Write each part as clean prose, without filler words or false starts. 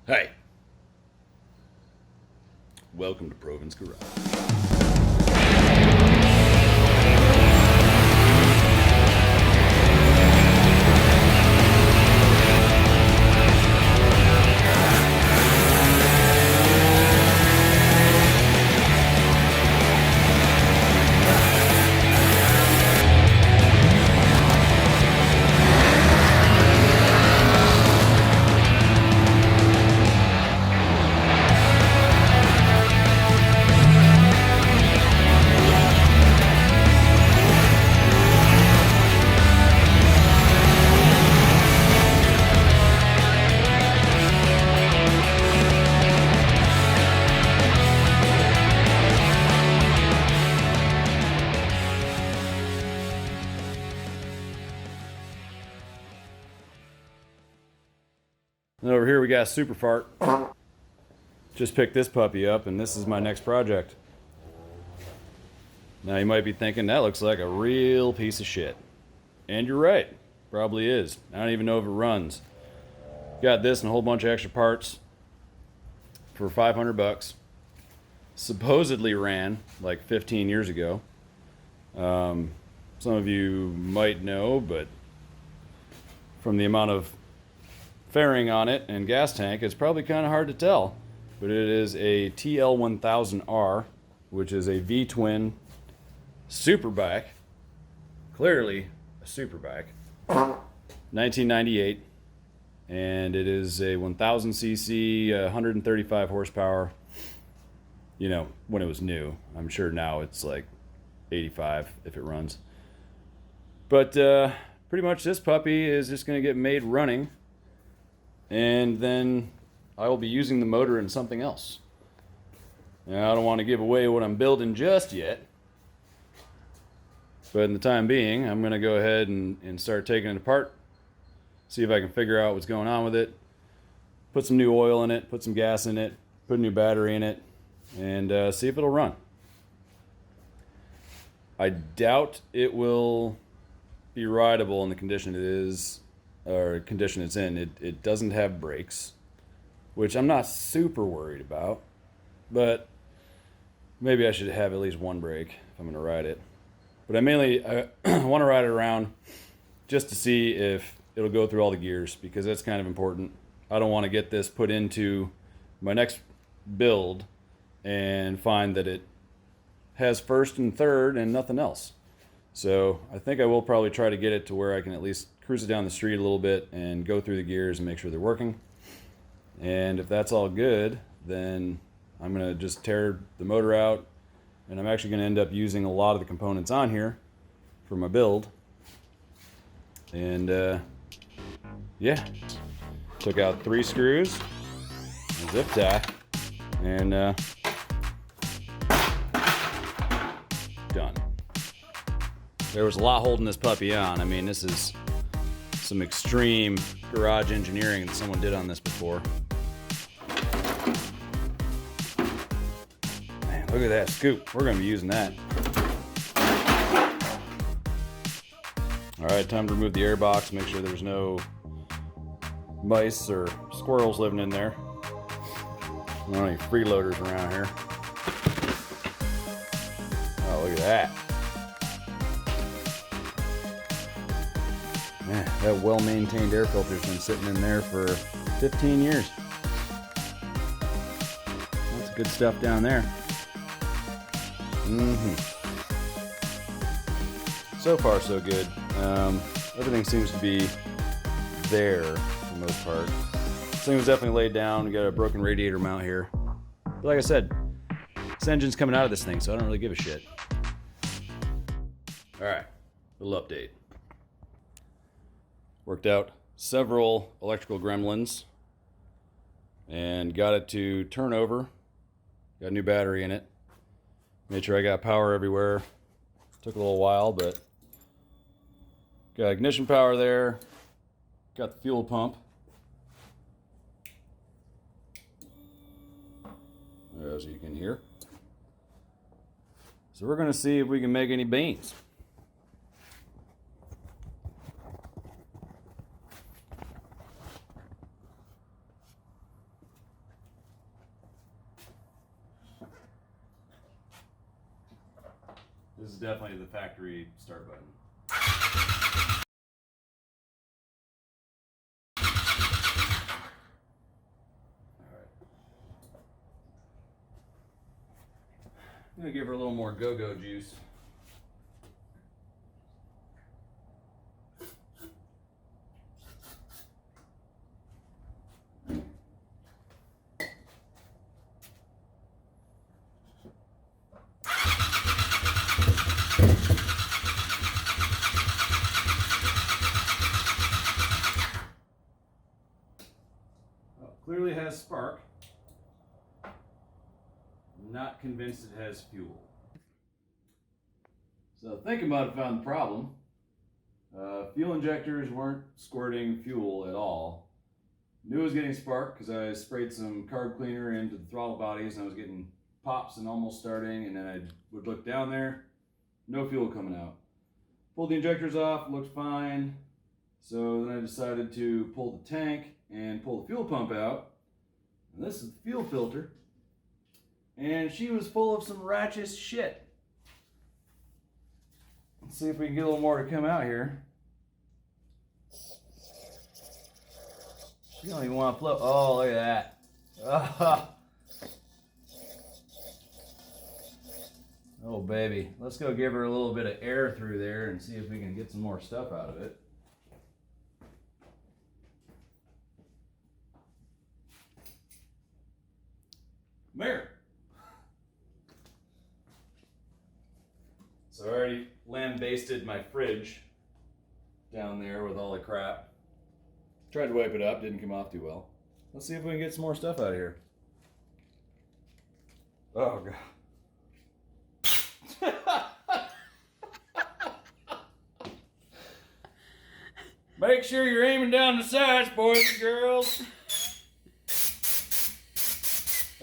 Hey, welcome to Proven's Garage. And over here we got Super Fart. Just picked this puppy up, and this is my next project. Now you might be thinking, that looks like a real piece of shit. And you're right, probably is. I don't even know if it runs. Got this and a whole bunch of extra parts for 500 bucks. Supposedly ran like 15 years ago. Some of you might know, but from the amount of fairing on it and gas tank, it's probably kind of hard to tell. But it is a TL1000R, which is a V-twin superbike. Clearly a superbike. 1998. And it is a 1000cc, 135 horsepower. You know, when it was new. I'm sure now it's like 85 if it runs. But pretty much this puppy is just going to get made running. And then I will be using the motor in something else. Now, I don't want to give away what I'm building just yet. But in the time being, I'm going to go ahead and start taking it apart. See if I can figure out what's going on with it. Put some new oil in it, put some gas in it, put a new battery in it, and see if it'll run. I doubt it will be rideable in the condition it is, or condition it's in. It doesn't have brakes, which I'm not super worried about, but maybe I should have at least one brake if I'm going to ride it. But I want to ride it around just to see if it'll go through all the gears, because that's kind of important. I don't want to get this put into my next build and find that it has first and third and nothing else. So I think I will probably try to get it to where I can at least cruise it down the street a little bit and go through the gears and make sure they're working. And if that's all good, then I'm going to just tear the motor out, and I'm actually going to end up using a lot of the components on here for my build. And yeah, took out 3 screws, a zip tie, and done. There was a lot holding this puppy on. I mean, this is some extreme garage engineering that someone did on this before. Man, look at that scoop. We're going to be using that. All right, time to remove the air box, make sure there's no mice or squirrels living in there. Not any freeloaders around here. Oh, look at that. Man, that well-maintained air filter's been sitting in there for 15 years. That's good stuff down there. So far, so good. Everything seems to be there for the most part. This thing was definitely laid down. We got a broken radiator mount here. But like I said, this engine's coming out of this thing, so I don't really give a shit. Alright, little update. Worked out several electrical gremlins and got it to turn over. Got a new battery in it. Made sure I got power everywhere. Took a little while, but got ignition power there. Got the fuel pump. As you can hear. So we're going to see if we can make any beans. This is definitely the factory start button. Alright. I'm gonna give her a little more go-go juice. Clearly has spark. Not convinced it has fuel. So thinking about it, found the problem. Fuel injectors weren't squirting fuel at all. Knew it was getting spark because I sprayed some carb cleaner into the throttle bodies and I was getting pops and almost starting, and then I would look down there, no fuel coming out. Pulled the injectors off, looked fine. So then I decided to pull the tank and pull the fuel pump out. And this is the fuel filter. And she was full of some ratchet shit. Let's see if we can get a little more to come out here. She don't even want to float. Oh, look at that. Oh, baby. Let's go give her a little bit of air through there and see if we can get some more stuff out of it. There. So I already lambasted my fridge down there with all the crap. Tried to wipe it up, didn't come off too well. Let's see if we can get some more stuff out of here. Oh, God. Make sure you're aiming down the sides, boys and girls.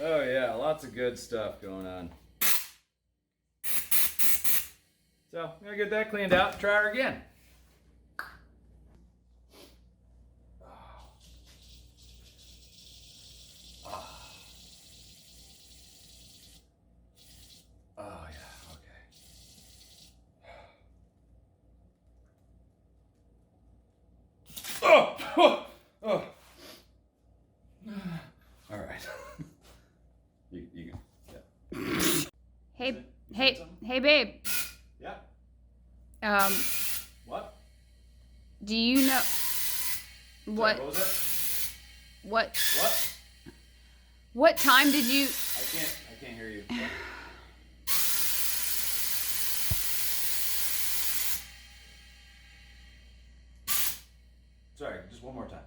Oh yeah, lots of good stuff going on. So, I'm gonna get that cleaned out and try her again. Oh yeah, okay. Oh! All right. You can, yeah. Hey, babe. Yeah. What? Do you know what? Sorry, what was that? What? What? What time did you? I can't hear you. Sorry, just one more time.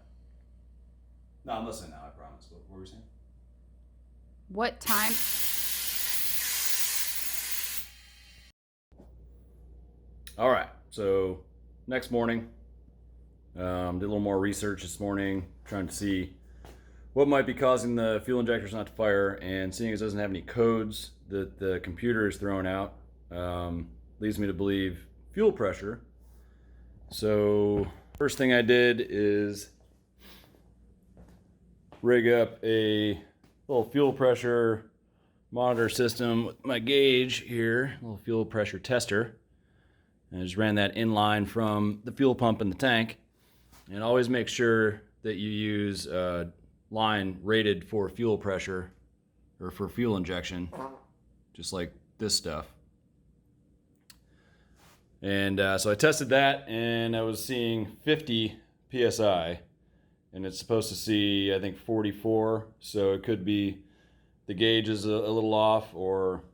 No, I'm listening now, I promise. What were we saying? What time? All right, so next morning, did a little more research this morning, trying to see what might be causing the fuel injectors not to fire, and seeing as it doesn't have any codes that the computer is throwing out, leads me to believe fuel pressure. So first thing I did is rig up a little fuel pressure monitor system with my gauge here, a little fuel pressure tester. And I just ran that in line from the fuel pump in the tank. And always make sure that you use a line rated for fuel pressure or for fuel injection, just like this stuff. And so I tested that and I was seeing 50 PSI, and it's supposed to see, I think, 44. So it could be the gauge is a little off, or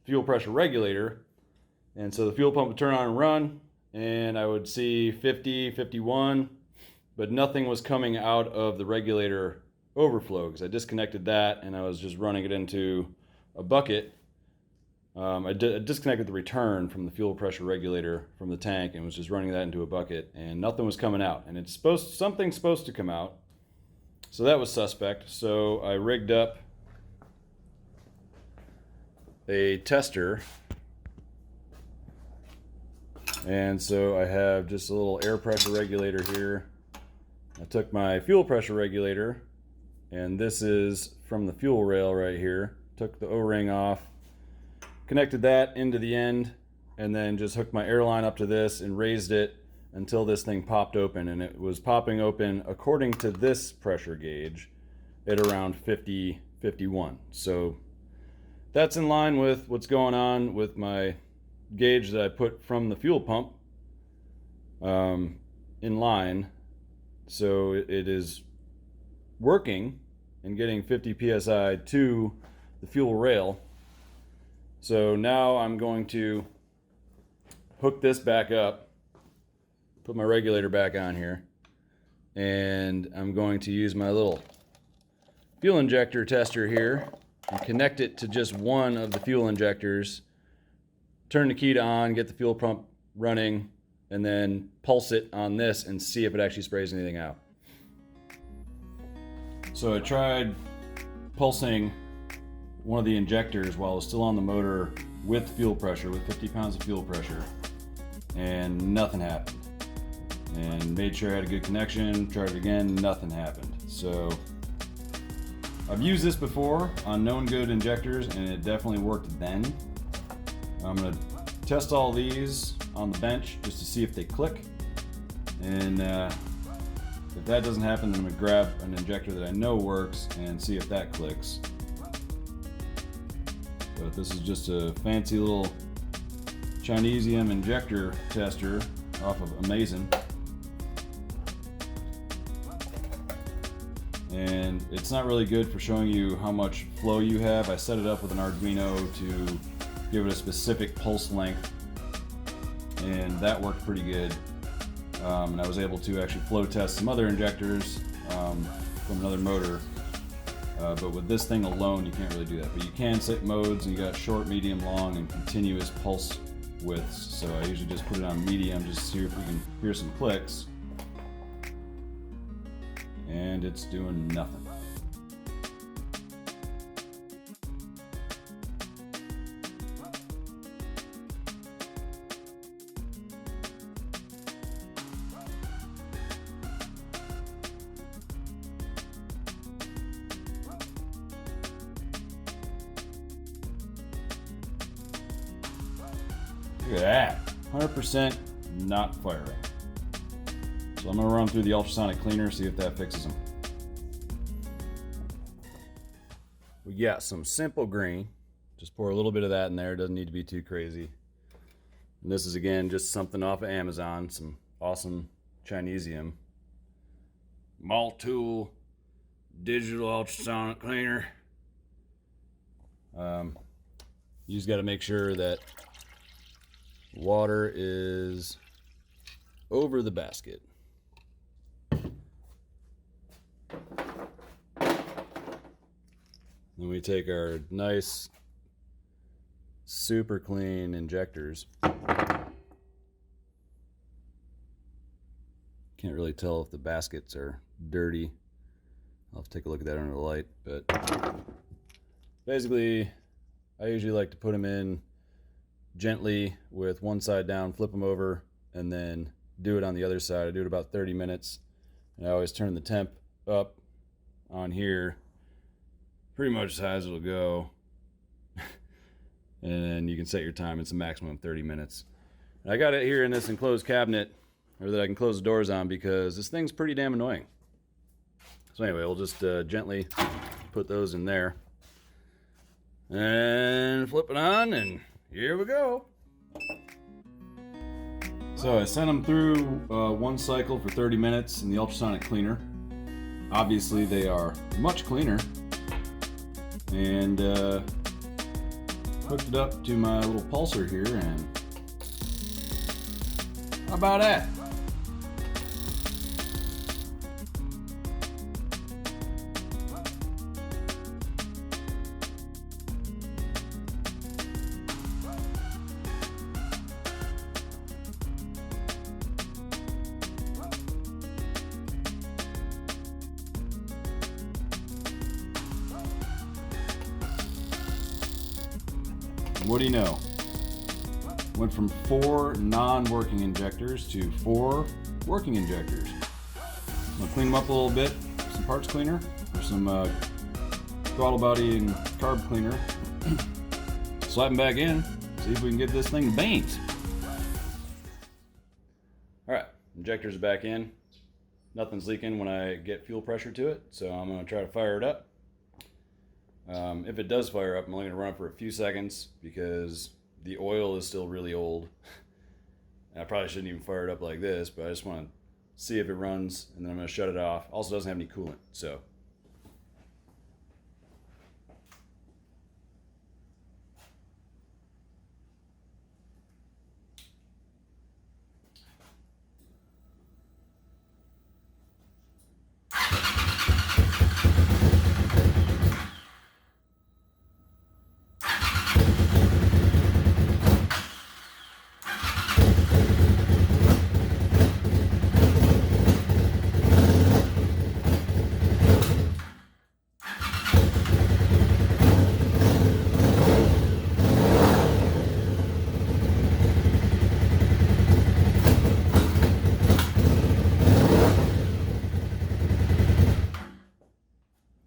fuel pressure regulator. And so the fuel pump would turn on and run, and I would see 50, 51, but nothing was coming out of the regulator overflow because I disconnected that and I was just running it into a bucket. I disconnected the return from the fuel pressure regulator from the tank and was just running that into a bucket, and nothing was coming out. And something's supposed to come out. So that was suspect. So I rigged up a tester. And so I have just a little air pressure regulator here. I took my fuel pressure regulator, and this is from the fuel rail right here. Took the O-ring off, connected that into the end, and then just hooked my air line up to this and raised it until this thing popped open, and it was popping open according to this pressure gauge at around 50, 51. So that's in line with what's going on with my gauge that I put from the fuel pump in line. So it is working and getting 50 psi to the fuel rail. So now I'm going to hook this back up, put my regulator back on here, and I'm going to use my little fuel injector tester here and connect it to just one of the fuel injectors, turn the key to on, get the fuel pump running, and then pulse it on this and see if it actually sprays anything out. So I tried pulsing one of the injectors while it was still on the motor with fuel pressure, with 50 pounds of fuel pressure, and nothing happened. And made sure I had a good connection, tried it again, nothing happened. So I've used this before on known good injectors and it definitely worked then. I'm gonna test all these on the bench just to see if they click. And if that doesn't happen, then I'm gonna grab an injector that I know works and see if that clicks. But this is just a fancy little Chinesium injector tester off of Amazon. And it's not really good for showing you how much flow you have. I set it up with an Arduino to give it a specific pulse length, and that worked pretty good. And I was able to actually flow test some other injectors from another motor. But with this thing alone, you can't really do that. But you can set modes, and you got short, medium, long, and continuous pulse widths. So I usually just put it on medium just to see if we can hear some clicks. And it's doing nothing. Look at that, 100% not firing. So I'm gonna run through the ultrasonic cleaner, see if that fixes them. We got some simple green. Just pour a little bit of that in there, doesn't need to be too crazy. And this is again, just something off of Amazon, some awesome Chinesium. Multool digital ultrasonic cleaner. You just gotta make sure that water is over the basket. Then we take our nice, super clean injectors. Can't really tell if the baskets are dirty. I'll have to take a look at that under the light, but basically I usually like to put them in gently with one side down, flip them over, and then do it on the other side. I do it about 30 minutes, and I always turn the temp up on here pretty much as high as it'll go. And then you can set your time. It's a maximum of 30 minutes. And I got it here in this enclosed cabinet, or that I can close the doors on, because this thing's pretty damn annoying. So anyway, we'll just gently put those in there and flip it on, and here we go. So I sent them through one cycle for 30 minutes in the ultrasonic cleaner. Obviously they are much cleaner. And hooked it up to my little pulsar here, and how about that? What do you know? Went from 4 non-working injectors to 4 working injectors. I'm gonna clean them up a little bit with some parts cleaner or some throttle body and carb cleaner. Slap them back in, see if we can get this thing to paint. Injector's back in. Nothing's leaking when I get fuel pressure to it, so I'm going to try to fire it up. If it does fire up, I'm only going to run it for a few seconds because the oil is still really old. I probably shouldn't even fire it up like this, but I just want to see if it runs, and then I'm going to shut it off. Also doesn't have any coolant, so.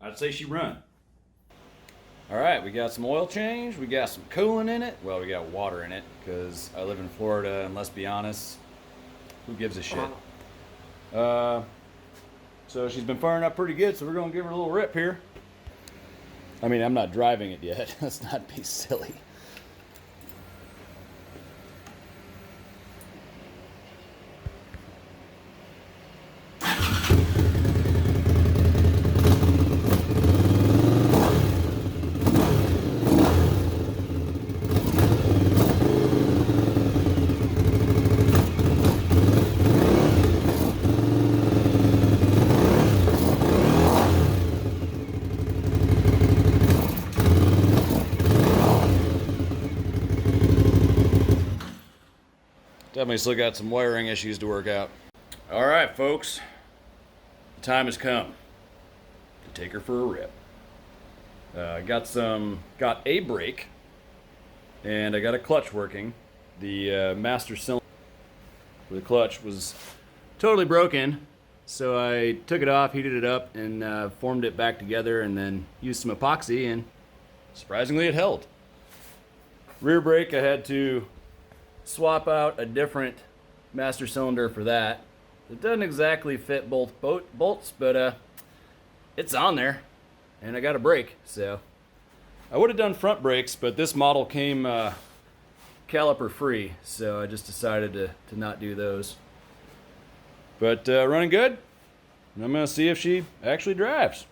I'd say she run. All right, we got some oil change, we got some coolant in it. Well, we got water in it because I live in Florida, and let's be honest, who gives a shit? So she's been firing up pretty good, so we're gonna give her a little rip here. I mean, I'm not driving it yet. Let's not be silly. Definitely still got some wiring issues to work out. All right, folks. The time has come to take her for a rip. Got a brake, and I got a clutch working. The master cylinder for the clutch was totally broken, so I took it off, heated it up, and formed it back together, and then used some epoxy, and surprisingly it held. Rear brake, I had to swap out a different master cylinder for that. It doesn't exactly fit both bolts, but it's on there, and I got a brake. So I would have done front brakes, but this model came caliper free, so I just decided to not do those. But running good, and I'm gonna see if she actually drives.